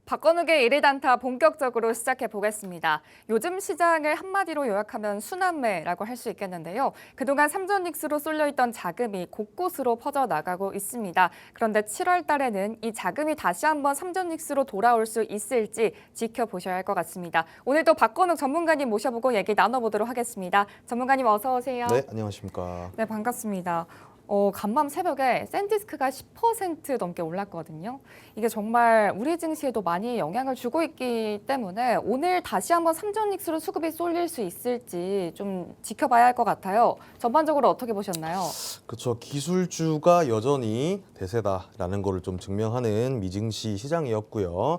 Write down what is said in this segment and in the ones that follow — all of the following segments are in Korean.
박건욱의 일일 단타 본격적으로 시작해 보겠습니다. 요즘 시장을 한마디로 요약하면 순환매라고 할 수 있겠는데요. 그동안 삼전릭스로 쏠려있던 자금이 곳곳으로 퍼져나가고 있습니다. 그런데 7월 달에는 이 자금이 다시 한번 삼전릭스로 돌아올 수 있을지 지켜보셔야 할 것 같습니다. 오늘도 박건욱 전문가님 모셔보고 얘기 나눠보도록 하겠습니다. 전문가님 어서 오세요. 네, 안녕하십니까. 네, 반갑습니다. 간밤 새벽에 샌디스크가 10% 넘게 올랐거든요. 이게 정말 우리 증시에도 많이 영향을 주고 있기 때문에 오늘 다시 한번 삼전릭스로 수급이 쏠릴 수 있을지 좀 지켜봐야 할 것 같아요. 전반적으로 어떻게 보셨나요? 그렇죠. 기술주가 여전히 대세다라는 거를 좀 증명하는 미증시 시장이었고요.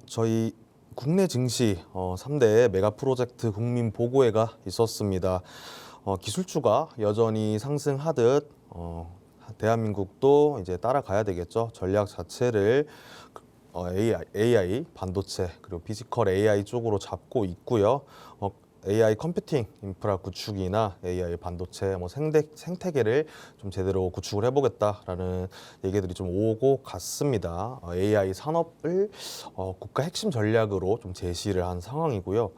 저희 국내 증시 3대 메가 프로젝트 국민 보고회가 있었습니다. 기술주가 여전히 상승하듯 대한민국도 이제 따라가야 되겠죠. 전략 자체를 AI, 반도체 그리고 피지컬 AI 쪽으로 잡고 있고요. AI 컴퓨팅 인프라 구축이나 AI 반도체 생태계를 좀 제대로 구축을 해보겠다라는 얘기들이 좀 오고 갔습니다. AI 산업을 국가 핵심 전략으로 좀 제시를 한 상황이고요.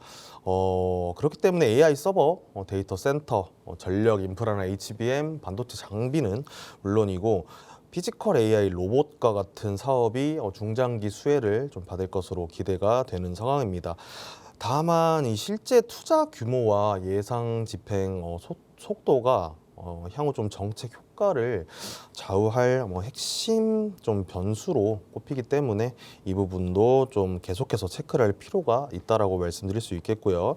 그렇기 때문에 AI 서버, 데이터 센터, 전력 인프라나 HBM, 반도체 장비는 물론이고 피지컬 AI 로봇과 같은 사업이 중장기 수혜를 좀 받을 것으로 기대가 되는 상황입니다. 다만 이 실제 투자 규모와 예상 집행 속도가 향후 좀 정책 효과를 좌우할 핵심 좀 변수로 꼽히기 때문에 이 부분도 좀 계속해서 체크를 할 필요가 있다라고 말씀드릴 수 있겠고요.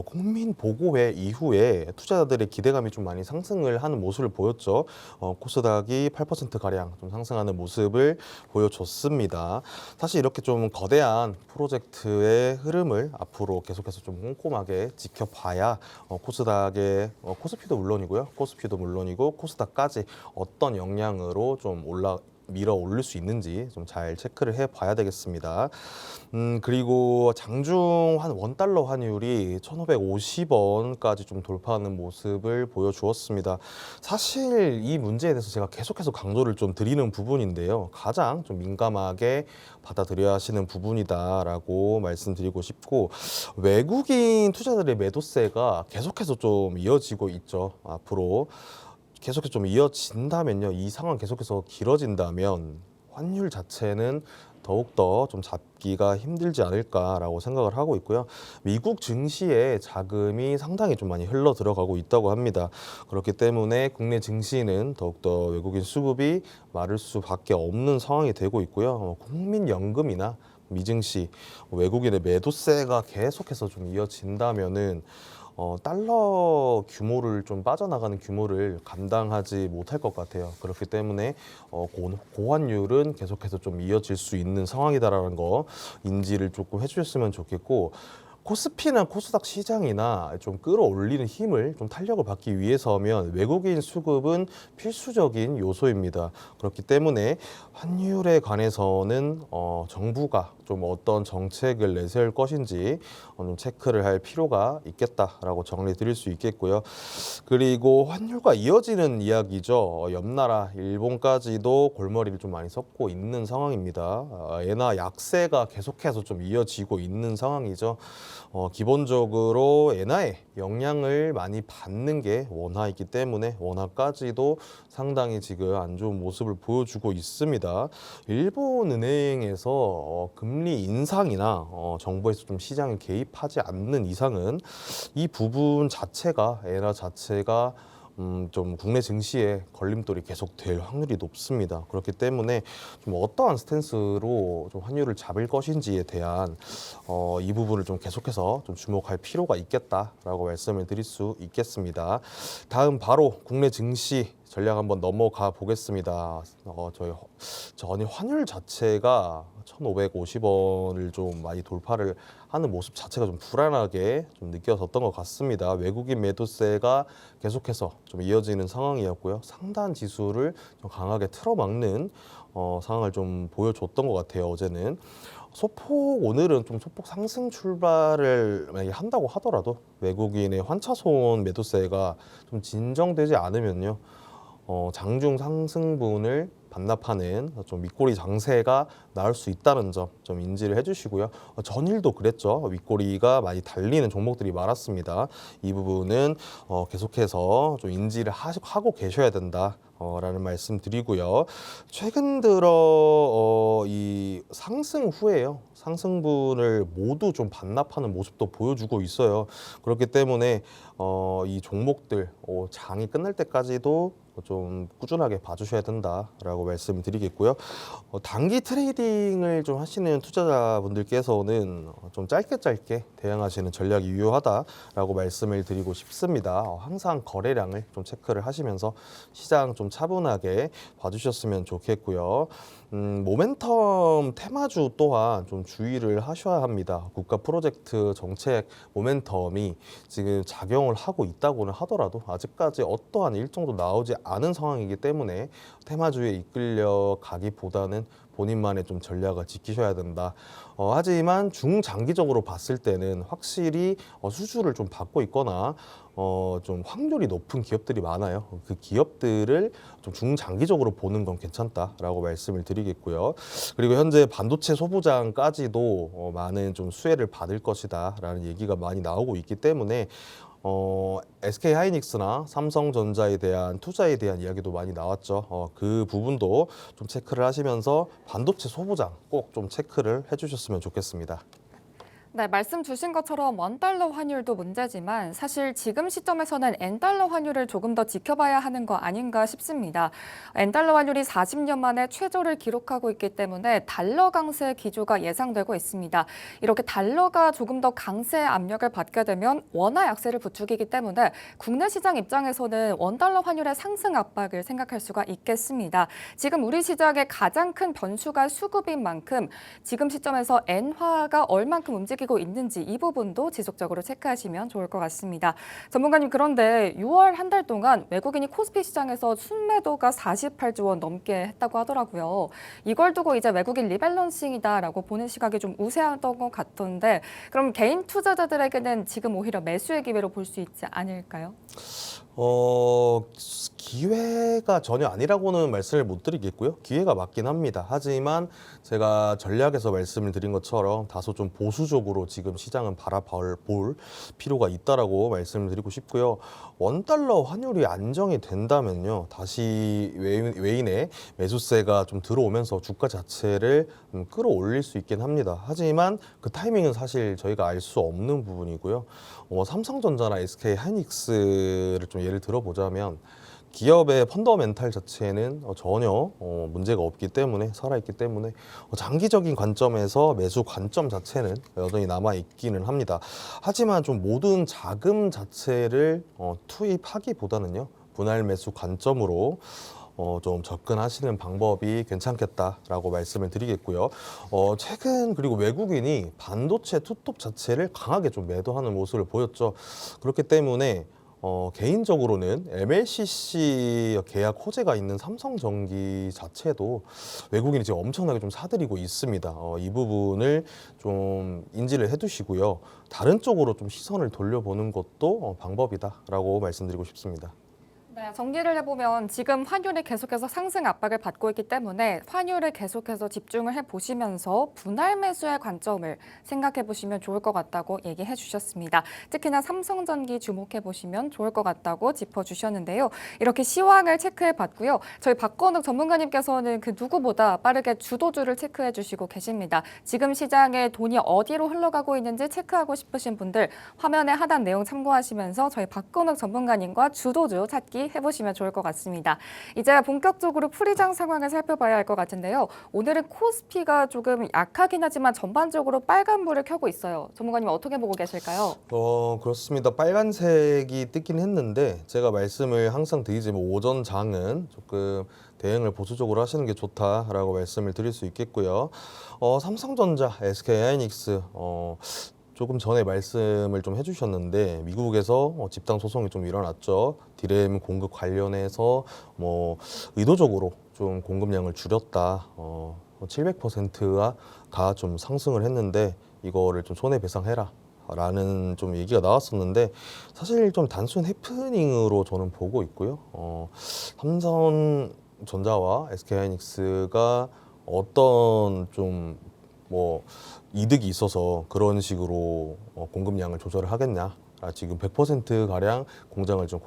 국민 보고회 이후에 투자자들의 기대감이 좀 많이 상승을 하는 모습을 보였죠. 코스닥이 8% 가량 좀 상승하는 모습을 보여줬습니다. 사실 이렇게 좀 거대한 프로젝트의 흐름을 앞으로 계속해서 좀 꼼꼼하게 지켜봐야 코스닥의 코스피도 물론이고 코스닥까지 어떤 영향으로 좀 밀어 올릴 수 있는지 좀 잘 체크를 해 봐야 되겠습니다. 그리고 장중 한 원달러 환율이 1,550원까지 좀 돌파하는 모습을 보여주었습니다. 사실 이 문제에 대해서 제가 계속해서 강조를 좀 드리는 부분인데요. 가장 좀 민감하게 받아들여야 하시는 부분이다라고 말씀드리고 싶고, 외국인 투자자들의 매도세가 계속해서 좀 이어지고 있죠. 앞으로 계속해서 좀 이어진다면요, 이 상황 계속해서 길어진다면 환율 자체는 더욱더 좀 잡기가 힘들지 않을까라고 생각을 하고 있고요. 미국 증시에 자금이 상당히 좀 많이 흘러 들어가고 있다고 합니다. 그렇기 때문에 국내 증시는 더욱더 외국인 수급이 마를 수밖에 없는 상황이 되고 있고요. 국민연금이나 미증시, 외국인의 매도세가 계속해서 좀 이어진다면은 달러 규모를 좀 빠져나가는 규모를 감당하지 못할 것 같아요. 그렇기 때문에 고환율은 계속해서 좀 이어질 수 있는 상황이다라는 거 인지를 조금 해주셨으면 좋겠고, 코스피나 코스닥 시장이나 좀 끌어올리는 힘을 좀 탄력을 받기 위해서면 외국인 수급은 필수적인 요소입니다. 그렇기 때문에 환율에 관해서는 정부가 좀 어떤 정책을 내세울 것인지 좀 체크를 할 필요가 있겠다라고 정리 드릴 수 있겠고요. 그리고 환율과 이어지는 이야기죠. 옆 나라 일본까지도 골머리를 좀 많이 썩고 있는 상황입니다. 엔화 약세가 계속해서 좀 이어지고 있는 상황이죠. 기본적으로 엔화에 영향을 많이 받는 게 원화이기 때문에 원화까지도 상당히 지금 안 좋은 모습을 보여주고 있습니다. 일본 은행에서 금리 인상이나 정부에서 좀 시장에 개입하지 않는 이상은 이 부분 자체가 엔화 자체가 좀 국내 증시에 걸림돌이 계속 될 확률이 높습니다. 그렇기 때문에 좀 어떠한 스탠스로 좀 환율을 잡을 것인지에 대한 이 부분을 좀 계속해서 좀 주목할 필요가 있겠다라고 말씀을 드릴 수 있겠습니다. 다음 바로 국내 증시 전략 한번 넘어가 보겠습니다. 저희 환율 자체가 1,550원을 좀 많이 돌파를 하는 모습 자체가 좀 불안하게 좀 느껴졌던 것 같습니다. 외국인 매도세가 계속해서 좀 이어지는 상황이었고요. 상단 지수를 좀 강하게 틀어막는 상황을 좀 보여줬던 것 같아요. 어제는. 오늘은 좀 소폭 상승 출발을 만약에 한다고 하더라도 외국인의 환차손 매도세가 좀 진정되지 않으면요, 장중 상승분을 반납하는 좀 윗꼬리 장세가 나올 수 있다는 점 좀 인지를 해주시고요. 전일도 그랬죠. 윗꼬리가 많이 달리는 종목들이 많았습니다. 이 부분은 계속해서 좀 인지를 하고 계셔야 된다. 라는 말씀 드리고요. 최근 들어 이 상승 후에요. 상승분을 모두 좀 반납하는 모습도 보여주고 있어요. 그렇기 때문에 이 종목들 장이 끝날 때까지도 좀 꾸준하게 봐주셔야 된다라고 말씀을 드리겠고요. 단기 트레이딩을 좀 하시는 투자자분들께서는 좀 짧게 대응하시는 전략이 유효하다라고 말씀을 드리고 싶습니다. 항상 거래량을 좀 체크를 하시면서 시장 좀 차분하게 봐주셨으면 좋겠고요. 모멘텀 테마주 또한 좀 주의를 하셔야 합니다. 국가 프로젝트 정책 모멘텀이 지금 작용을 하고 있다고는 하더라도 아직까지 어떠한 일정도 나오지 않은 상황이기 때문에 테마주에 이끌려 가기보다는 본인만의 좀 전략을 지키셔야 된다. 하지만 중장기적으로 봤을 때는 확실히 수주를 좀 받고 있거나 좀 확률이 높은 기업들이 많아요. 그 기업들을 좀 중장기적으로 보는 건 괜찮다라고 말씀을 드리겠고요. 그리고 현재 반도체 소부장까지도 많은 좀 수혜를 받을 것이다라는 얘기가 많이 나오고 있기 때문에 SK 하이닉스나 삼성전자에 대한 투자에 대한 이야기도 많이 나왔죠. 그 부분도 좀 체크를 하시면서 반도체 소부장 꼭 좀 체크를 해주셨으면 좋겠습니다. 네, 말씀 주신 것처럼 원달러 환율도 문제지만 사실 지금 시점에서는 엔달러 환율을 조금 더 지켜봐야 하는 거 아닌가 싶습니다. 엔달러 환율이 40년 만에 최저를 기록하고 있기 때문에 달러 강세 기조가 예상되고 있습니다. 이렇게 달러가 조금 더 강세 압력을 받게 되면 원화 약세를 부추기기 때문에 국내 시장 입장에서는 원달러 환율의 상승 압박을 생각할 수가 있겠습니다. 지금 우리 시장의 가장 큰 변수가 수급인 만큼 지금 시점에서 엔화가 얼만큼 움직이고 있는지 이 부분도 지속적으로 체크하시면 좋을 것 같습니다. 전문가님, 그런데 6월 한 달 동안 외국인이 코스피 시장에서 순매도가 48조 원 넘게 했다고 하더라고요. 이걸 두고 이제 외국인 리밸런싱이다라고 보는 시각이 좀 우세하던 것 같던데 그럼 개인 투자자들에게는 지금 오히려 매수의 기회로 볼 수 있지 않을까요? 기회가 전혀 아니라고는 말씀을 못 드리겠고요. 기회가 맞긴 합니다. 하지만 제가 전략에서 말씀을 드린 것처럼 다소 좀 보수적으로 지금 시장은 바라볼 필요가 있다라고 말씀을 드리고 싶고요. 원달러 환율이 안정이 된다면요. 다시 외인의 매수세가 좀 들어오면서 주가 자체를 끌어올릴 수 있긴 합니다. 하지만 그 타이밍은 사실 저희가 알 수 없는 부분이고요. 삼성전자나 SK 하이닉스를 좀 예를 들어보자면 기업의 펀더멘탈 자체는 전혀 문제가 없기 때문에 살아있기 때문에 장기적인 관점에서 매수 관점 자체는 여전히 남아 있기는 합니다. 하지만 좀 모든 자금 자체를 투입하기보다는요 분할 매수 관점으로 좀 접근하시는 방법이 괜찮겠다라고 말씀을 드리겠고요. 최근 그리고 외국인이 반도체 투톱 자체를 강하게 좀 매도하는 모습을 보였죠. 그렇기 때문에 개인적으로는 MLCC 계약 호재가 있는 삼성전기 자체도 외국인이 지금 엄청나게 좀 사들이고 있습니다. 이 부분을 좀 인지를 해두시고요. 다른 쪽으로 좀 시선을 돌려보는 것도 방법이다라고 말씀드리고 싶습니다. 네, 정리를 해보면 지금 환율이 계속해서 상승 압박을 받고 있기 때문에 환율을 계속해서 집중을 해보시면서 분할 매수의 관점을 생각해보시면 좋을 것 같다고 얘기해 주셨습니다. 특히나 삼성전기 주목해보시면 좋을 것 같다고 짚어주셨는데요. 이렇게 시황을 체크해봤고요. 저희 박건욱 전문가님께서는 그 누구보다 빠르게 주도주를 체크해 주시고 계십니다. 지금 시장에 돈이 어디로 흘러가고 있는지 체크하고 싶으신 분들 화면의 하단 내용 참고하시면서 저희 박건욱 전문가님과 주도주 찾기 해보시면 좋을 것 같습니다. 이제 본격적으로 풀이장 상황을 살펴봐야 할 것 같은데요. 오늘은 코스피가 조금 약하긴 하지만 전반적으로 빨간불을 켜고 있어요. 전문가님 어떻게 보고 계실까요? 그렇습니다. 빨간색이 뜨긴 했는데 제가 말씀을 항상 드리지만 오전 장은 조금 대응을 보수적으로 하시는 게 좋다라고 말씀을 드릴 수 있겠고요. 삼성전자, SK 하이닉스 조금 전에 말씀을 좀 해주셨는데 미국에서 집단 소송이 좀 일어났죠. 디램 공급 관련해서 의도적으로 좀 공급량을 줄였다. 700%가 좀 상승을 했는데 이거를 좀 손해배상해라. 라는 좀 얘기가 나왔었는데 사실 좀 단순 해프닝으로 저는 보고 있고요. 삼성 삼성전자와 SK하이닉스가 어떤 좀 뭐 이득이 있어서 그런 식으로 공급량을 조절을 하겠냐. 지금 100% 가량 공장을 좀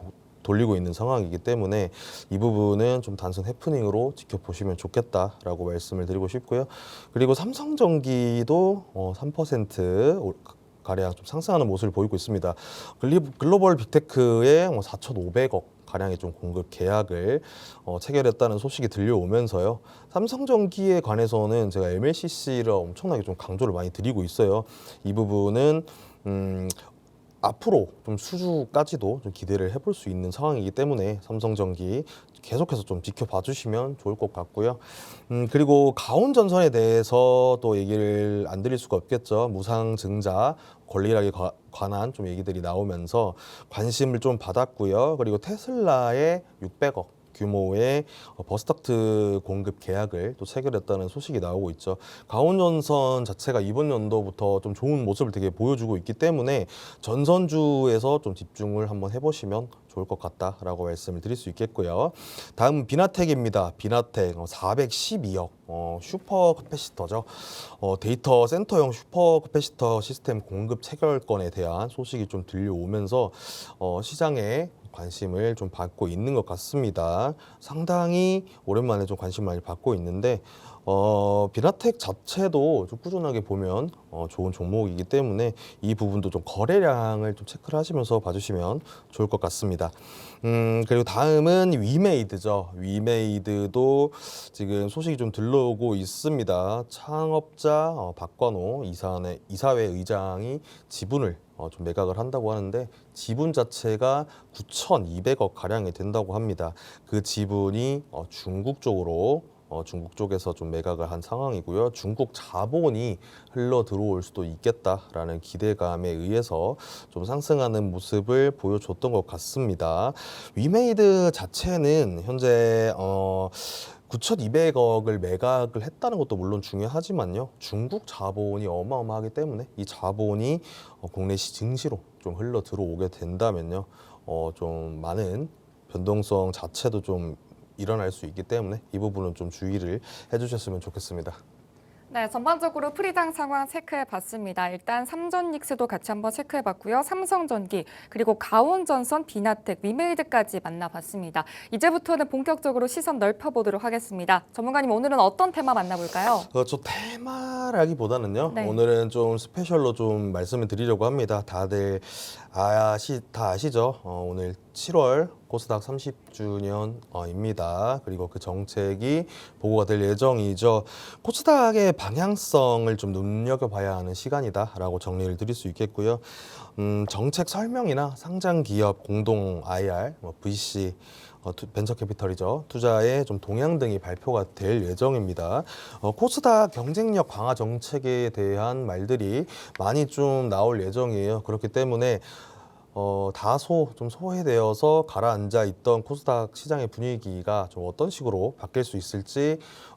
돌리고 있는 상황이기 때문에 이 부분은 좀 단순 해프닝으로 지켜보시면 좋겠다라고 말씀을 드리고 싶고요. 그리고 삼성전기도 3% 가량 좀 상승하는 모습을 보이고 있습니다. 글로벌 빅테크의 4,500억 가량의 좀 공급 계약을 체결했다는 소식이 들려오면서요. 삼성전기에 관해서는 제가 MLCC를 엄청나게 좀 강조를 많이 드리고 있어요. 이 부분은 앞으로 좀 수주까지도 좀 기대를 해볼 수 있는 상황이기 때문에 삼성전기 계속해서 좀 지켜봐 주시면 좋을 것 같고요. 그리고 가온전선에 대해서 또 얘기를 안 드릴 수가 없겠죠. 무상증자 권리락에 관한 좀 얘기들이 나오면서 관심을 좀 받았고요. 그리고 테슬라의 600억 규모의 버스닥트 공급 계약을 또 체결했다는 소식이 나오고 있죠. 가온전선 자체가 이번 연도부터 좀 좋은 모습을 되게 보여주고 있기 때문에 전선주에서 좀 집중을 한번 해보시면 좋을 것 같다라고 말씀을 드릴 수 있겠고요. 다음 비나텍입니다. 비나텍 412억 슈퍼 캐패시터죠. 데이터 센터용 슈퍼 캐패시터 시스템 공급 체결권에 대한 소식이 좀 들려오면서 시장에 관심을 좀 받고 있는 것 같습니다. 상당히 오랜만에 좀 관심 많이 받고 있는데 비나텍 자체도 좀 꾸준하게 보면 좋은 종목이기 때문에 이 부분도 좀 거래량을 좀 체크를 하시면서 봐주시면 좋을 것 같습니다. 그리고 다음은 위메이드죠. 위메이드도 지금 소식이 좀 들러오고 있습니다. 창업자 박관호 이사회 의장이 지분을 좀 매각을 한다고 하는데 지분 자체가 9,200억 가량이 된다고 합니다. 그 지분이 중국 쪽에서 좀 매각을 한 상황이고요. 중국 자본이 흘러 들어올 수도 있겠다라는 기대감에 의해서 좀 상승하는 모습을 보여줬던 것 같습니다. 위메이드 자체는 현재 9,200억을 매각을 했다는 것도 물론 중요하지만요. 중국 자본이 어마어마하기 때문에 이 자본이 국내 증시로 좀 흘러 들어오게 된다면요. 좀 많은 변동성 자체도 좀 일어날 수 있기 때문에 이 부분은 좀 주의를 해주셨으면 좋겠습니다. 네, 전반적으로 프리장 상황 체크해봤습니다. 일단 삼전닉스도 같이 한번 체크해봤고요. 삼성전기, 그리고 가온전선, 비나텍, 위메이드까지 만나봤습니다. 이제부터는 본격적으로 시선 넓혀보도록 하겠습니다. 전문가님, 오늘은 어떤 테마 만나볼까요? 저 테마라기보다는요. 네. 오늘은 좀 스페셜로 좀 말씀을 드리려고 합니다. 다들 다 아시죠? 오늘 7월 코스닥 30주년입니다. 그리고 그 정책이 보고가 될 예정이죠. 코스닥의 방향성을 좀 눈여겨봐야 하는 시간이다라고 정리를 드릴 수 있겠고요. 정책 설명이나 상장 기업 공동 IR, VC 벤처 캐피털이죠. 투자의 좀 동향 등이 발표가 될 예정입니다. 코스닥 경쟁력 강화 정책에 대한 말들이 많이 좀 나올 예정이에요. 그렇기 때문에 다소 좀 소외되어서 가라앉아 있던 코스닥 시장의 분위기가 좀 어떤 식으로 바뀔 수 있을지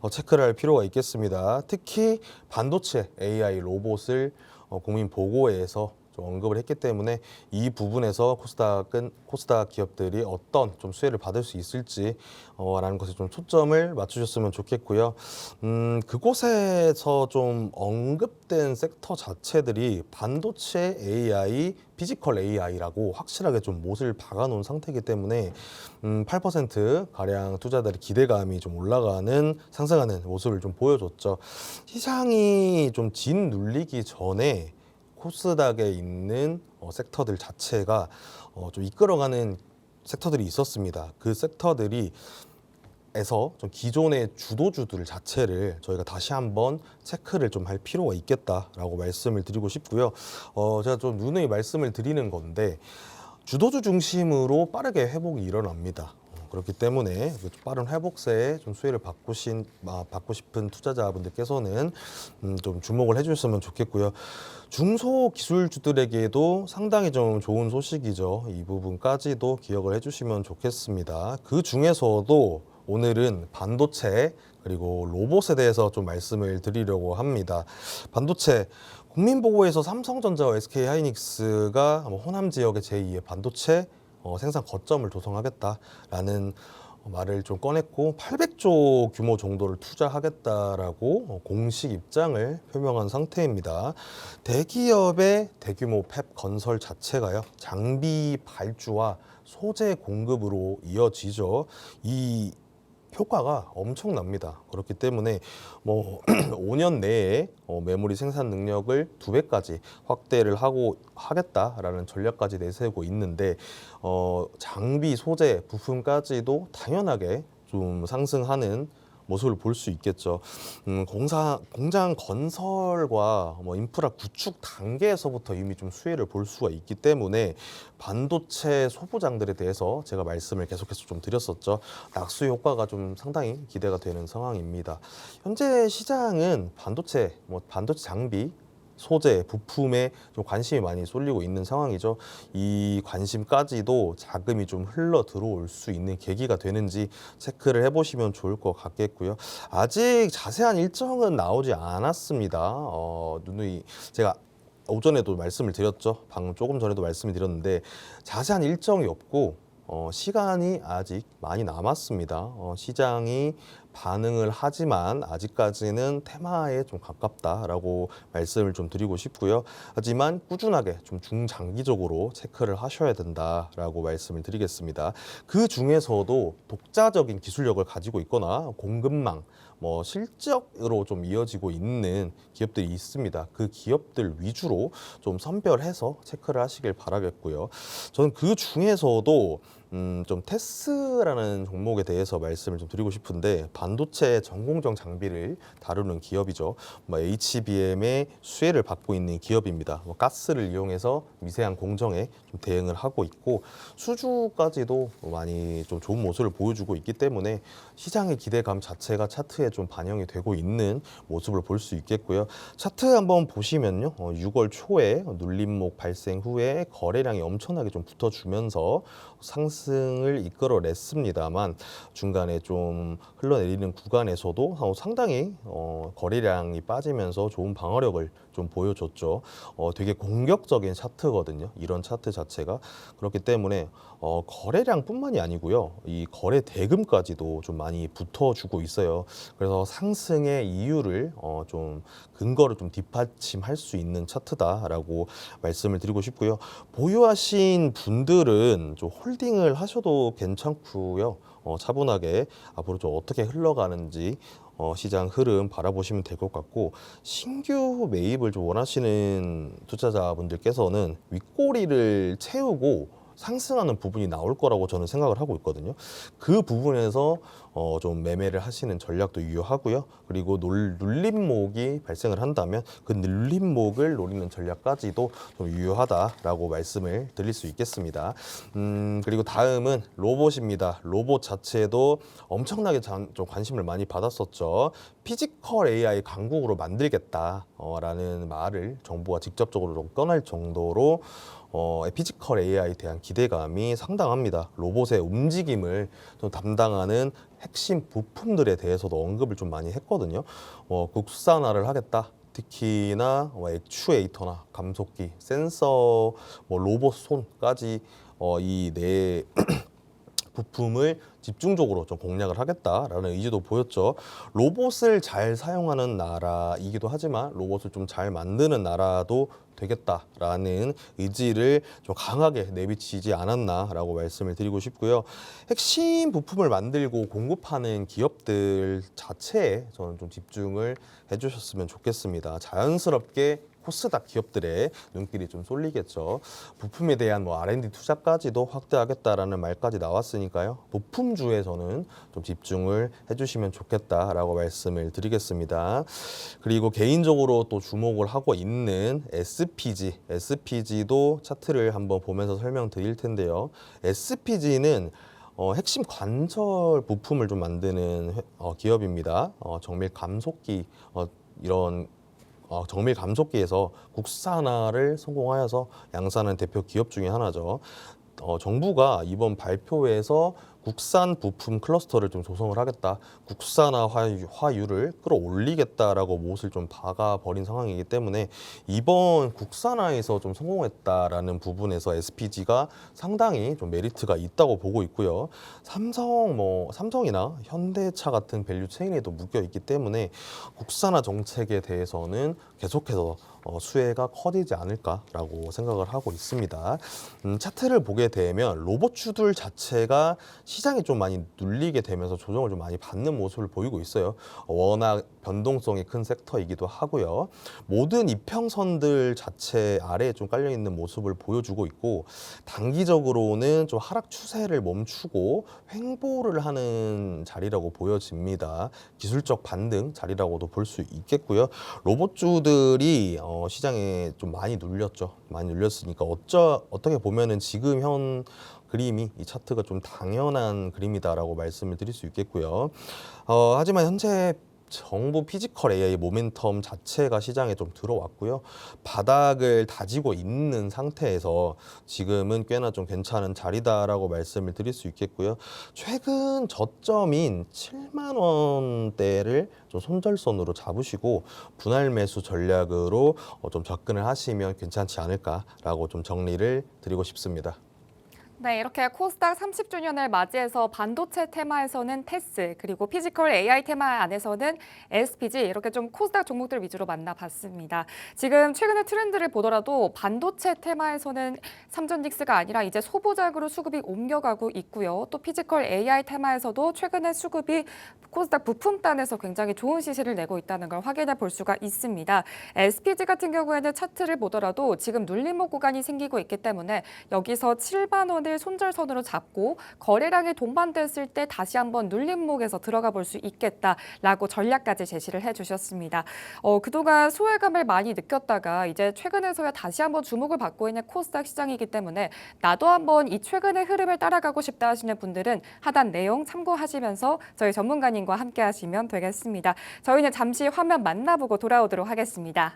체크를 할 필요가 있겠습니다. 특히 반도체, AI, 로봇을 국민 보고회에서 좀 언급을 했기 때문에 이 부분에서 코스닥 기업들이 어떤 좀 수혜를 받을 수 있을지 라는 것에 좀 초점을 맞추셨으면 좋겠고요. 그곳에서 좀 언급된 섹터 자체들이 반도체 AI, 피지컬 AI라고 확실하게 좀 못을 박아놓은 상태이기 때문에 8% 가량 투자들의 기대감이 좀 올라가는 상승하는 모습을 좀 보여줬죠. 시장이 좀 짓눌리기 전에 코스닥에 있는 섹터들 자체가 좀 이끌어가는 섹터들이 있었습니다. 그 섹터들이 에서 좀 기존의 주도주들 자체를 저희가 다시 한번 체크를 좀 할 필요가 있겠다라고 말씀을 드리고 싶고요. 제가 좀 누누이 말씀을 드리는 건데 주도주 중심으로 빠르게 회복이 일어납니다. 그렇기 때문에 그 빠른 회복세에 좀 수혜를 받고 싶은 투자자분들께서는 좀 주목을 해주셨으면 좋겠고요. 중소기술주들에게도 상당히 좀 좋은 소식이죠. 이 부분까지도 기억을 해주시면 좋겠습니다. 그 중에서도 오늘은 반도체 그리고 로봇에 대해서 좀 말씀을 드리려고 합니다. 반도체 국민보고에서 삼성전자와 SK하이닉스가 호남 지역의 제2의 반도체 생산 거점을 조성하겠다라는 말을 좀 꺼냈고 800조 규모 정도를 투자하겠다라고 공식 입장을 표명한 상태입니다. 대기업의 대규모 팹 건설 자체가요, 장비 발주와 소재 공급으로 이어지죠. 이 효과가 엄청납니다. 그렇기 때문에 뭐 5년 내에 메모리 생산 능력을 2배까지 확대를 하겠다라는 전략까지 내세우고 있는데, 장비, 소재, 부품까지도 당연하게 좀 상승하는 모습을 볼 수 있겠죠. 공장 건설과 뭐 인프라 구축 단계에서부터 이미 좀 수혜를 볼 수가 있기 때문에 반도체 소부장들에 대해서 제가 말씀을 계속해서 좀 드렸었죠. 낙수 효과가 좀 상당히 기대가 되는 상황입니다. 현재 시장은 반도체 장비, 소재, 부품에 좀 관심이 많이 쏠리고 있는 상황이죠. 이 관심까지도 자금이 좀 흘러 들어올 수 있는 계기가 되는지 체크를 해보시면 좋을 것 같겠고요. 아직 자세한 일정은 나오지 않았습니다. 누누이 제가 오전에도 말씀을 드렸죠. 방금 조금 전에도 말씀을 드렸는데 자세한 일정이 없고 시간이 아직 많이 남았습니다. 시장이 반응을 하지만 아직까지는 테마에 좀 가깝다라고 말씀을 좀 드리고 싶고요. 하지만 꾸준하게 좀 중장기적으로 체크를 하셔야 된다라고 말씀을 드리겠습니다. 그 중에서도 독자적인 기술력을 가지고 있거나 공급망, 실적으로 좀 이어지고 있는 기업들이 있습니다. 그 기업들 위주로 좀 선별해서 체크를 하시길 바라겠고요. 저는 그 중에서도 좀 테스라는 종목에 대해서 말씀을 좀 드리고 싶은데, 반도체 전공정 장비를 다루는 기업이죠. HBM의 수혜를 받고 있는 기업입니다. 가스를 이용해서 미세한 공정에 좀 대응을 하고 있고 수주까지도 많이 좀 좋은 모습을 보여주고 있기 때문에 시장의 기대감 자체가 차트에 좀 반영이 되고 있는 모습을 볼 수 있겠고요. 차트 한번 보시면요, 6월 초에 눌림목 발생 후에 거래량이 엄청나게 좀 붙어주면서 상승을 이끌어냈습니다만 중간에 좀 흘러내리는 구간에서도 상당히 거래량이 빠지면서 좋은 방어력을 좀 보여줬죠. 되게 공격적인 차트거든요. 이런 차트 자체가. 그렇기 때문에 거래량뿐만이 아니고요, 이 거래 대금까지도 좀 많이 붙어주고 있어요. 그래서 상승의 이유를 좀 근거를 좀 뒷받침할 수 있는 차트다라고 말씀을 드리고 싶고요. 보유하신 분들은 좀 홀딩을 하셔도 괜찮고요. 차분하게 앞으로 좀 어떻게 흘러가는지 시장 흐름 바라보시면 될 것 같고, 신규 매입을 좀 원하시는 투자자분들께서는 윗꼬리를 채우고 상승하는 부분이 나올 거라고 저는 생각을 하고 있거든요. 그 부분에서 좀 매매를 하시는 전략도 유효하고요. 그리고 눌림목이 발생을 한다면 그 눌림목을 노리는 전략까지도 좀 유효하다라고 말씀을 드릴 수 있겠습니다. 그리고 다음은 로봇입니다. 로봇 자체도 엄청나게 좀 관심을 많이 받았었죠. 피지컬 AI 강국으로 만들겠다라는 말을 정부가 직접적으로 좀 꺼낼 정도로 피지컬 AI에 대한 기대감이 상당합니다. 로봇의 움직임을 좀 담당하는 핵심 부품들에 대해서도 언급을 좀 많이 했거든요. 국산화를 하겠다. 특히나 액추에이터나 감속기, 센서, 로봇 손까지 이 네 부품을 집중적으로 좀 공략을 하겠다라는 의지도 보였죠. 로봇을 잘 사용하는 나라이기도 하지만 로봇을 좀 잘 만드는 나라도 되겠다라는 의지를 좀 강하게 내비치지 않았나라고 말씀을 드리고 싶고요. 핵심 부품을 만들고 공급하는 기업들 자체에 저는 좀 집중을 해주셨으면 좋겠습니다. 자연스럽게 코스닥 기업들의 눈길이 좀 쏠리겠죠. 부품에 대한 R&D 투자까지도 확대하겠다라는 말까지 나왔으니까요. 부품주에 저는 좀 집중을 해주시면 좋겠다라고 말씀을 드리겠습니다. 그리고 개인적으로 또 주목을 하고 있는 SPG도 차트를 한번 보면서 설명드릴 텐데요. SPG는 핵심 관절 부품을 좀 만드는 기업입니다. 정밀 감속기 이런 정밀 감속기에서 국산화를 성공하여서 양산한 대표 기업 중에 하나죠. 정부가 이번 발표에서 국산 부품 클러스터를 좀 조성을 하겠다, 국산화율을 끌어올리겠다라고 못을 좀 박아버린 상황이기 때문에 이번 국산화에서 좀 성공했다라는 부분에서 SPG가 상당히 좀 메리트가 있다고 보고 있고요. 삼성이나 현대차 같은 밸류 체인에도 묶여 있기 때문에 국산화 정책에 대해서는 계속해서 수혜가 커지지 않을까라고 생각을 하고 있습니다. 차트를 보게 되면 로봇주들 자체가 시장이 좀 많이 눌리게 되면서 조정을 좀 많이 받는 모습을 보이고 있어요. 워낙 변동성이 큰 섹터이기도 하고요. 모든 이평선들 자체 아래에 좀 깔려 있는 모습을 보여주고 있고, 단기적으로는 좀 하락 추세를 멈추고 횡보를 하는 자리라고 보여집니다. 기술적 반등 자리라고도 볼 수 있겠고요. 로봇주들이 시장에 좀 많이 눌렸죠. 많이 눌렸으니까 어떻게 보면은 지금 현 그림이 이 차트가 좀 당연한 그림이다라고 말씀을 드릴 수 있겠고요. 하지만 현재 정부 피지컬 AI 모멘텀 자체가 시장에 좀 들어왔고요. 바닥을 다지고 있는 상태에서 지금은 꽤나 좀 괜찮은 자리다라고 말씀을 드릴 수 있겠고요. 최근 저점인 7만 원대를 좀 손절선으로 잡으시고 분할 매수 전략으로 좀 접근을 하시면 괜찮지 않을까라고 좀 정리를 드리고 싶습니다. 네, 이렇게 코스닥 30주년을 맞이해서 반도체 테마에서는 테스, 그리고 피지컬 AI 테마 안에서는 SPG, 이렇게 좀 코스닥 종목들 위주로 만나봤습니다. 지금 최근의 트렌드를 보더라도 반도체 테마에서는 삼전닉스가 아니라 이제 소부작으로 수급이 옮겨가고 있고요. 또 피지컬 AI 테마에서도 최근에 수급이 코스닥 부품단에서 굉장히 좋은 시세를 내고 있다는 걸 확인해 볼 수가 있습니다. SPG 같은 경우에는 차트를 보더라도 지금 눌림목 구간이 생기고 있기 때문에 여기서 7만 원을 손절선으로 잡고 거래량이 동반됐을 때 다시 한번 눌림목에서 들어가 볼 수 있겠다라고 전략까지 제시를 해주셨습니다. 그동안 소외감을 많이 느꼈다가 이제 최근에서야 다시 한번 주목을 받고 있는 코스닥 시장이기 때문에 나도 한번 이 최근의 흐름을 따라가고 싶다 하시는 분들은 하단 내용 참고하시면서 저희 전문가님과 함께 하시면 되겠습니다. 저희는 잠시 화면 만나보고 돌아오도록 하겠습니다.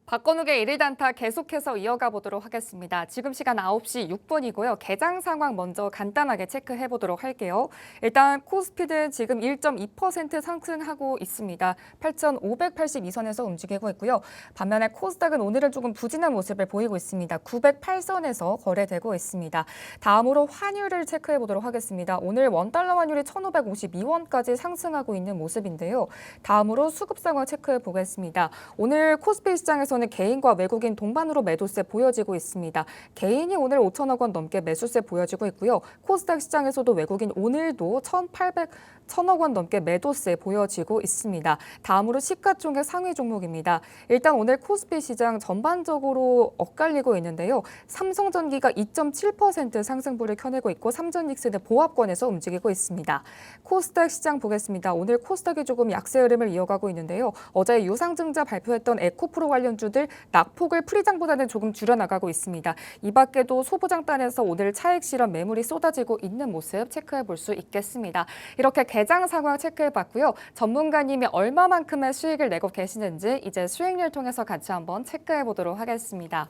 박건욱의 일일 단타 계속해서 이어가 보도록 하겠습니다. 지금 시간 9시 6분이고요. 개장 상황 먼저 간단하게 체크해 보도록 할게요. 일단 코스피는 지금 1.2% 상승하고 있습니다. 8,582선에서 움직이고 있고요. 반면에 코스닥은 오늘은 조금 부진한 모습을 보이고 있습니다. 908선에서 거래되고 있습니다. 다음으로 환율을 체크해 보도록 하겠습니다. 오늘 원달러 환율이 1,552원까지 상승하고 있는 모습인데요. 다음으로 수급 상황 체크해 보겠습니다. 오늘 코스피 시장에서는 시장에서는 개인과 외국인 동반으로 매도세 보여지고 있습니다. 개인이 오늘 5천억 원 넘게 매수세 보여지고 있고요. 코스닥 시장에서도 외국인 오늘도 1,000억 원 넘게 매도세 보여지고 있습니다. 다음으로 시가총액 상위 종목입니다. 일단 오늘 코스피 시장 전반적으로 엇갈리고 있는데요. 삼성전기가 2.7% 상승분을 켜내고 있고 삼전닉스는 보합권에서 움직이고 있습니다. 코스닥 시장 보겠습니다. 오늘 코스닥이 조금 약세 흐름을 이어가고 있는데요. 어제 유상증자 발표했던 에코프로 관련주들 낙폭을 프리장보다는 조금 줄여나가고 있습니다. 이 밖에도 소부장단에서 오늘 차익 실현 매물이 쏟아지고 있는 모습 체크해 볼 수 있겠습니다. 이렇게 개장 상황 체크해봤고요. 전문가님이 얼마만큼의 수익을 내고 계시는지 이제 수익률 통해서 같이 한번 체크해보도록 하겠습니다.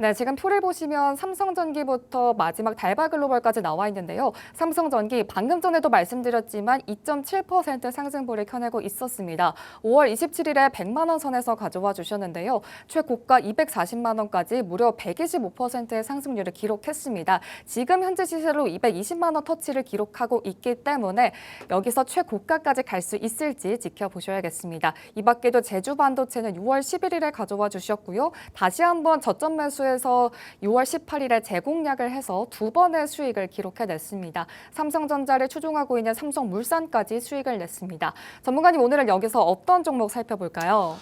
네, 지금 표를 보시면 삼성전기부터 마지막 달바글로벌까지 나와 있는데요. 삼성전기 방금 전에도 말씀드렸지만 2.7% 상승분을 켜내고 있었습니다. 5월 27일에 100만 원 선에서 가져와 주셨는데요. 최고가 240만 원까지 무려 125%의 상승률을 기록했습니다. 지금 현재 시세로 220만 원 터치를 기록하고 있기 때문에 여기서 최고가까지 갈 수 있을지 지켜보셔야겠습니다. 이 밖에도 제주반도체는 6월 11일에 가져와 주셨고요. 다시 한번 저점 매수에서 6월 18일에 재공략을 해서 두 번의 수익을 기록해냈습니다. 삼성전자를 추종하고 있는 삼성물산까지 수익을 냈습니다. 전문가님 오늘은 여기서 어떤 종목 살펴볼까요?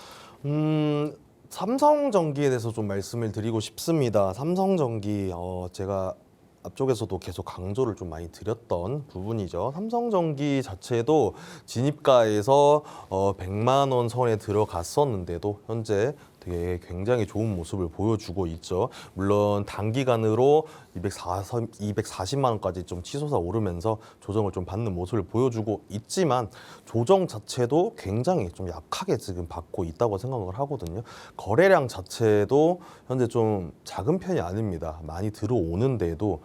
삼성전기에 대해서 좀 말씀을 드리고 싶습니다. 삼성전기 제가 앞쪽에서도 계속 강조를 좀 많이 드렸던 부분이죠. 삼성전기 자체도 진입가에서 100만 원 선에 들어갔었는데도 현재 되게 굉장히 좋은 모습을 보여주고 있죠. 물론 단기간으로 240만 원까지 좀 치솟아 오르면서 조정을 좀 받는 모습을 보여주고 있지만 조정 자체도 굉장히 좀 약하게 지금 받고 있다고 생각을 하거든요. 거래량 자체도 현재 좀 작은 편이 아닙니다. 많이 들어오는데도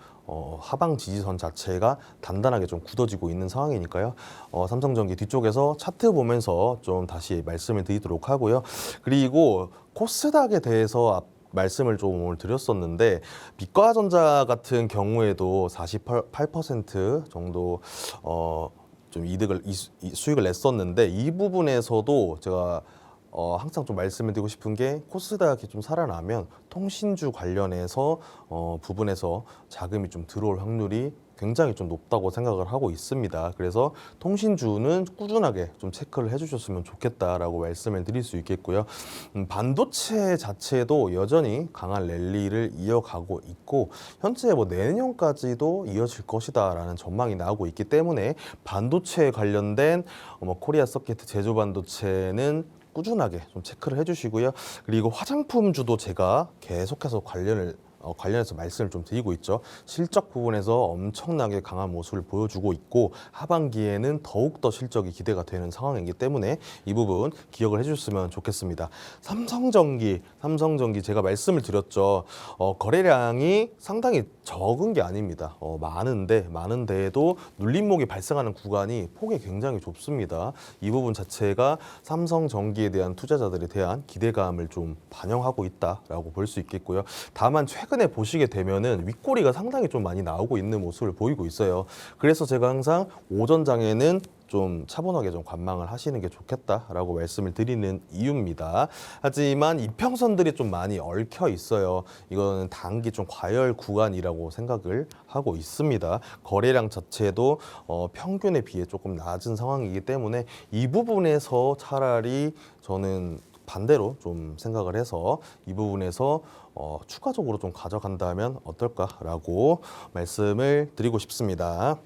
하방 지지선 자체가 단단하게 좀 굳어지고 있는 상황이니까요. 삼성전기 뒤쪽에서 차트 보면서 좀 다시 말씀을 드리도록 하고요. 그리고 코스닥에 대해서 말씀을 좀 오늘 드렸었는데 빛과전자 같은 경우에도 48% 정도 좀 수익을 냈었는데 이 부분에서도 제가 항상 좀 말씀을 드리고 싶은 게 코스닥이 좀 살아나면 통신주 관련해서 부분에서 자금이 좀 들어올 확률이 굉장히 좀 높다고 생각을 하고 있습니다. 그래서 통신주는 꾸준하게 좀 체크를 해주셨으면 좋겠다라고 말씀을 드릴 수 있겠고요. 반도체 자체도 여전히 강한 랠리를 이어가고 있고 현재 뭐 내년까지도 이어질 것이다라는 전망이 나오고 있기 때문에 반도체에 관련된 코리아 서킷 제조반도체는 꾸준하게 좀 체크를 해주시고요. 그리고 화장품주도 제가 계속해서 관련해서 말씀을 좀 드리고 있죠. 실적 부분에서 엄청나게 강한 모습을 보여주고 있고 하반기에는 더욱더 실적이 기대가 되는 상황이기 때문에 이 부분 기억을 해주셨으면 좋겠습니다. 삼성전기 제가 말씀을 드렸죠. 거래량이 상당히 적은 게 아닙니다. 많은데도 눌림목이 발생하는 구간이 폭이 굉장히 좁습니다. 이 부분 자체가 삼성전기에 대한 투자자들에 대한 기대감을 좀 반영하고 있다라고 볼 수 있겠고요. 다만 최근에 보시게 되면은 윗꼬리가 상당히 좀 많이 나오고 있는 모습을 보이고 있어요. 그래서 제가 항상 오전장에는 좀 차분하게 좀 관망을 하시는 게 좋겠다라고 말씀을 드리는 이유입니다. 하지만 이평선들이 좀 많이 얽혀 있어요. 이거는 단기 좀 과열 구간이라고 생각을 하고 있습니다. 거래량 자체도 평균에 비해 조금 낮은 상황이기 때문에 이 부분에서 차라리 저는 반대로 좀 생각을 해서 이 부분에서 추가적으로 좀 가져간다면 어떨까라고 말씀을 드리고 싶습니다.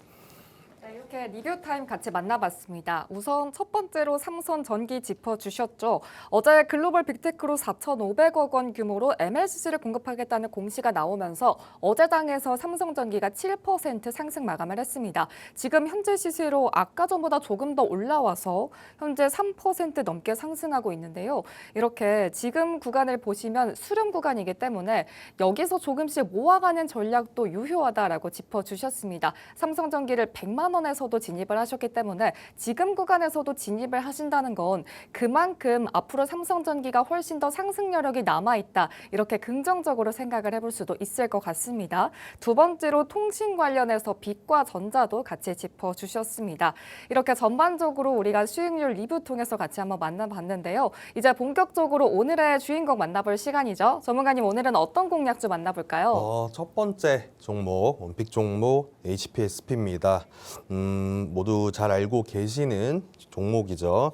이렇게 리뷰 타임 같이 만나봤습니다. 우선 첫 번째로 삼성전기 짚어주셨죠. 어제 글로벌 빅테크로 4,500억 원 규모로 MLCC를 공급하겠다는 공시가 나오면서 어제장에서 삼성전기가 7% 상승 마감을 했습니다. 지금 현재 시세로 아까 전보다 조금 더 올라와서 현재 3% 넘게 상승하고 있는데요. 이렇게 지금 구간을 보시면 수렴 구간이기 때문에 여기서 조금씩 모아가는 전략도 유효하다라고 짚어주셨습니다. 삼성전기를 100만 원에서 구간에서도 진입을 하셨기 때문에 지금 구간에서도 진입을 하신다는 건 그만큼 앞으로 삼성전기가 훨씬 더 상승 여력이 남아있다. 이렇게 긍정적으로 생각을 해볼 수도 있을 것 같습니다. 두 번째로 통신 관련해서 빛과 전자도 같이 짚어주셨습니다. 이렇게 전반적으로 우리가 수익률 리뷰 통해서 같이 한번 만나봤는데요. 이제 본격적으로 오늘의 주인공 만나볼 시간이죠. 전문가님 오늘은 어떤 공략주 만나볼까요? 첫 번째 종목, 원픽 종목 HPSP입니다. 모두 잘 알고 계시는 종목이죠.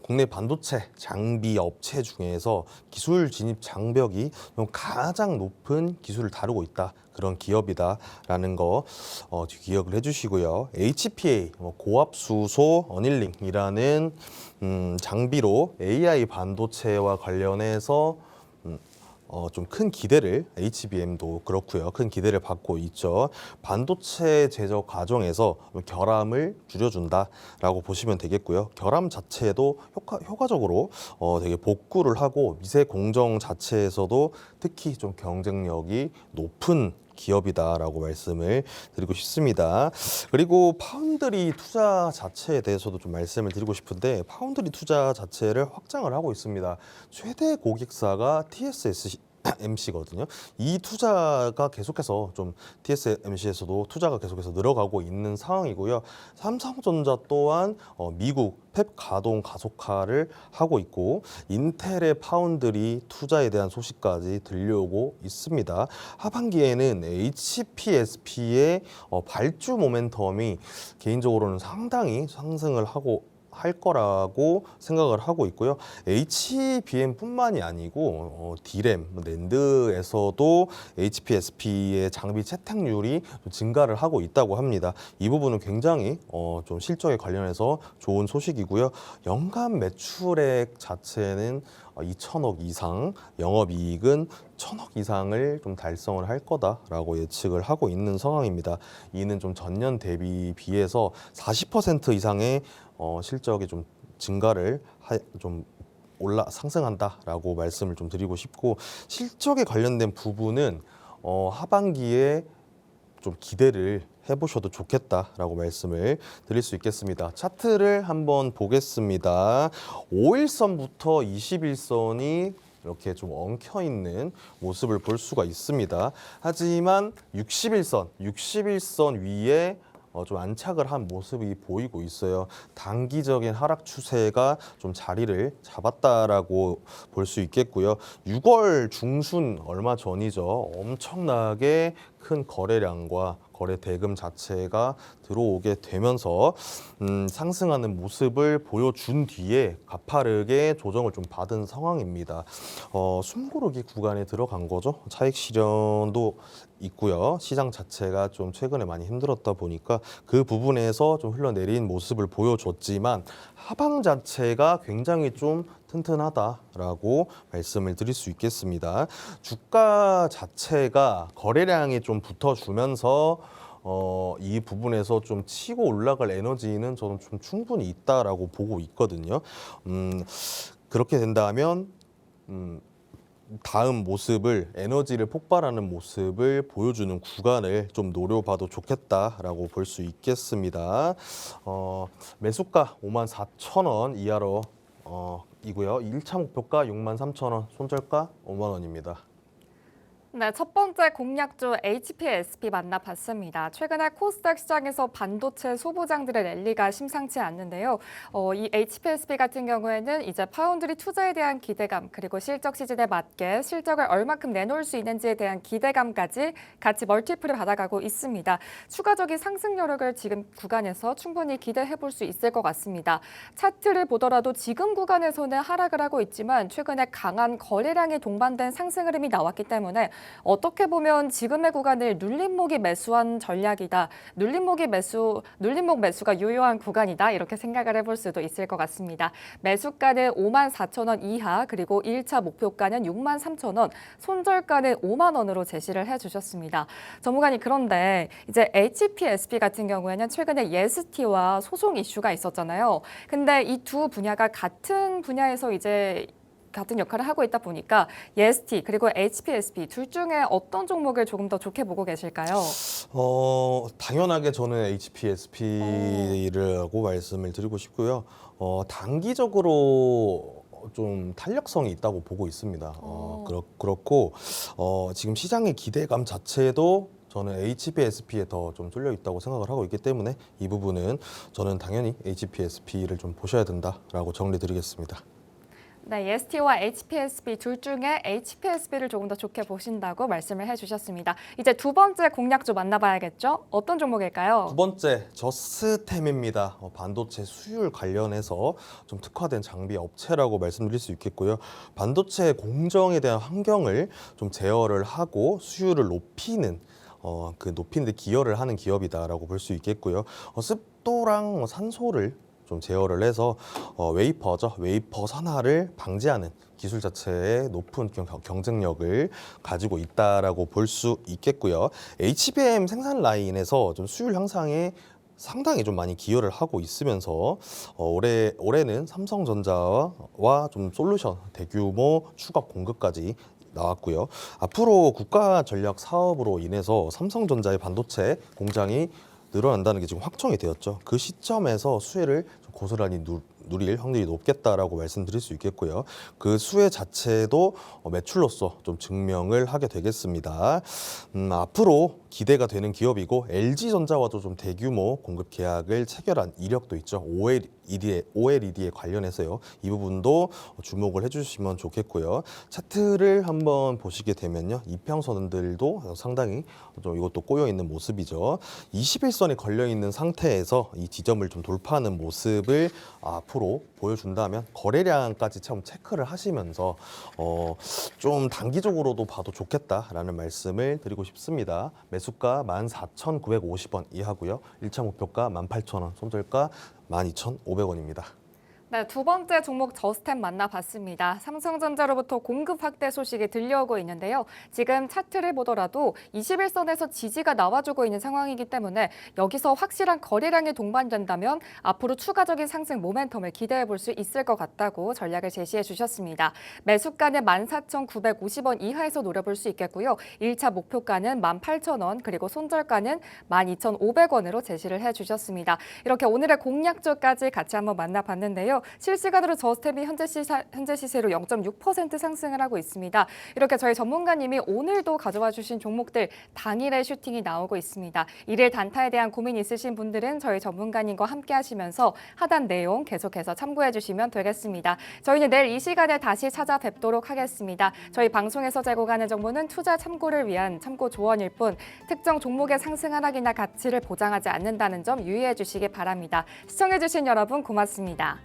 국내 반도체 장비 업체 중에서 기술 진입 장벽이 가장 높은 기술을 다루고 있다. 그런 기업이다라는 거 기억을 해주시고요. HPA, 고압수소 어닐링이라는 장비로 AI 반도체와 관련해서 좀 큰 기대를 HBM도 그렇고요. 큰 기대를 받고 있죠. 반도체 제조 과정에서 결함을 줄여준다라고 보시면 되겠고요. 결함 자체도 효과적으로 되게 복구를 하고 미세 공정 자체에서도 특히 좀 경쟁력이 높은 기업이다라고 말씀을 드리고 싶습니다. 그리고 파운드리 투자 자체에 대해서도 좀 말씀을 드리고 싶은데 파운드리 투자 자체를 확장을 하고 있습니다. 최대 고객사가 TSMC거든요. 이 투자가 계속해서 좀 TSMC에서도 투자가 계속해서 늘어가고 있는 상황이고요. 삼성전자 또한 미국 팹 가동 가속화를 하고 있고 인텔의 파운드리 투자에 대한 소식까지 들려오고 있습니다. 하반기에는 HPSP의 발주 모멘텀이 개인적으로는 상당히 상승을 할 거라고 생각을 하고 있고요. HBM뿐만이 아니고 D램, 낸드에서도 HPSP의 장비 채택률이 증가를 하고 있다고 합니다. 이 부분은 굉장히 좀 실적에 관련해서 좋은 소식이고요. 연간 매출액 자체는 2천억 이상, 영업이익은 1,000억 이상을 좀 달성을 할 거다라고 예측을 하고 있는 상황입니다. 이는 좀 전년 대비 비해서 40% 이상의 실적이 좀 증가를 좀 상승한다라고 말씀을 좀 드리고 싶고 실적에 관련된 부분은 하반기에 좀 기대를 해보셔도 좋겠다라고 말씀을 드릴 수 있겠습니다. 차트를 한번 보겠습니다. 5일선부터 21선이 이렇게 좀 엉켜 있는 모습을 볼 수가 있습니다. 하지만 61선 위에 좀 안착을 한 모습이 보이고 있어요. 단기적인 하락 추세가 좀 자리를 잡았다라고 볼 수 있겠고요. 6월 중순 얼마 전이죠. 엄청나게 큰 거래량과 거래 대금 자체가 들어오게 되면서 상승하는 모습을 보여준 뒤에 가파르게 조정을 좀 받은 상황입니다. 숨고르기 구간에 들어간 거죠. 차익 실현도 있고요. 시장 자체가 좀 최근에 많이 힘들었다 보니까 그 부분에서 좀 흘러내린 모습을 보여줬지만 하방 자체가 굉장히 좀 튼튼하다라고 말씀을 드릴 수 있겠습니다. 주가 자체가 거래량이 좀 붙어주면서 이 부분에서 좀 치고 올라갈 에너지는 저는 좀 충분히 있다라고 보고 있거든요. 그렇게 된다면 다음 모습을 에너지를 폭발하는 모습을 보여주는 구간을 좀 노려봐도 좋겠다라고 볼 수 있겠습니다. 매수가 54,000원 이하로 이고요. 1차 목표가 63,000원, 손절가 5만 원입니다. 네, 첫 번째 공략주 HPSP 만나봤습니다. 최근에 코스닥 시장에서 반도체 소부장들의 랠리가 심상치 않는데요. 이 HPSP 같은 경우에는 이제 파운드리 투자에 대한 기대감 그리고 실적 시즌에 맞게 실적을 얼마큼 내놓을 수 있는지에 대한 기대감까지 같이 멀티플을 받아가고 있습니다. 추가적인 상승 여력을 지금 구간에서 충분히 기대해 볼 수 있을 것 같습니다. 차트를 보더라도 지금 구간에서는 하락을 하고 있지만 최근에 강한 거래량이 동반된 상승 흐름이 나왔기 때문에 어떻게 보면 지금의 구간을 눌림목이 매수한 전략이다. 눌림목 매수가 유효한 구간이다. 이렇게 생각을 해볼 수도 있을 것 같습니다. 매수가는 54,000원 이하 그리고 1차 목표가는 63,000원, 손절가는 5만 원으로 제시를 해주셨습니다. 전문가님 그런데 이제 HPSP 같은 경우에는 최근에 예스티와 소송 이슈가 있었잖아요. 근데 이 두 분야가 같은 분야에서 이제 같은 역할을 하고 있다 보니까 예스티 그리고 HPSP 둘 중에 어떤 종목을 조금 더 좋게 보고 계실까요? 당연하게 저는 HPSP라고 말씀을 드리고 싶고요. 단기적으로 좀 탄력성이 있다고 보고 있습니다. 그렇고 지금 시장의 기대감 자체도 저는 HPSP에 더 좀 쏠려 있다고 생각을 하고 있기 때문에 이 부분은 저는 당연히 HPSP를 좀 보셔야 된다라고 정리드리겠습니다. 네, EST와 HPSP 둘 중에 HPSP를 조금 더 좋게 보신다고 말씀을 해주셨습니다. 이제 두 번째 공략주 만나봐야겠죠? 어떤 종목일까요? 두 번째 저스템입니다. 반도체 수율 관련해서 좀 특화된 장비 업체라고 말씀드릴 수 있겠고요. 반도체 공정에 대한 환경을 좀 제어를 하고 수율을 높이는 높이는 데 기여를 하는 기업이다라고 볼 수 있겠고요. 습도랑 산소를 좀 제어를 해서 웨이퍼 산화를 방지하는 기술 자체의 높은 경쟁력을 가지고 있다라고 볼 수 있겠고요. HBM 생산 라인에서 좀 수율 향상에 상당히 좀 많이 기여를 하고 있으면서 올해는 삼성전자와 좀 솔루션 대규모 추가 공급까지 나왔고요. 앞으로 국가 전략 사업으로 인해서 삼성전자의 반도체 공장이 늘어난다는 게 지금 확정이 되었죠. 그 시점에서 수혜를 좀 고스란히 누릴 확률이 높겠다라고 말씀드릴 수 있겠고요. 그 수혜 자체도 매출로서 좀 증명을 하게 되겠습니다. 앞으로 기대가 되는 기업이고 LG전자와도 좀 대규모 공급 계약을 체결한 이력도 있죠. OLED에 관련해서요. 이 부분도 주목을 해주시면 좋겠고요. 차트를 한번 보시게 되면요. 이평선들도 상당히 좀 이것도 꼬여 있는 모습이죠. 21선이 걸려 있는 상태에서 이 지점을 좀 돌파하는 모습을 앞으로 보여준다면 거래량까지 참 체크를 하시면서 좀 단기적으로도 봐도 좋겠다라는 말씀을 드리고 싶습니다. 매수가 14,950원 이하고요. 1차 목표가 18,000원, 손절가 12,500원입니다. 네, 두 번째 종목 저스템 만나봤습니다. 삼성전자로부터 공급 확대 소식이 들려오고 있는데요. 지금 차트를 보더라도 21선에서 지지가 나와주고 있는 상황이기 때문에 여기서 확실한 거래량이 동반된다면 앞으로 추가적인 상승 모멘텀을 기대해 볼 수 있을 것 같다고 전략을 제시해 주셨습니다. 매수가는 14,950원 이하에서 노려볼 수 있겠고요. 1차 목표가는 18,000원 그리고 손절가는 12,500원으로 제시를 해주셨습니다. 이렇게 오늘의 공략주까지 같이 한번 만나봤는데요. 실시간으로 저스템이 현재 시세로 0.6% 상승을 하고 있습니다. 이렇게 저희 전문가님이 오늘도 가져와 주신 종목들 당일에 슈팅이 나오고 있습니다. 일일 단타에 대한 고민 있으신 분들은 저희 전문가님과 함께 하시면서 하단 내용 계속해서 참고해 주시면 되겠습니다. 저희는 내일 이 시간에 다시 찾아뵙도록 하겠습니다. 저희 방송에서 제공하는 정보는 투자 참고를 위한 참고 조언일 뿐 특정 종목의 상승 하락이나 가치를 보장하지 않는다는 점 유의해 주시기 바랍니다. 시청해 주신 여러분 고맙습니다.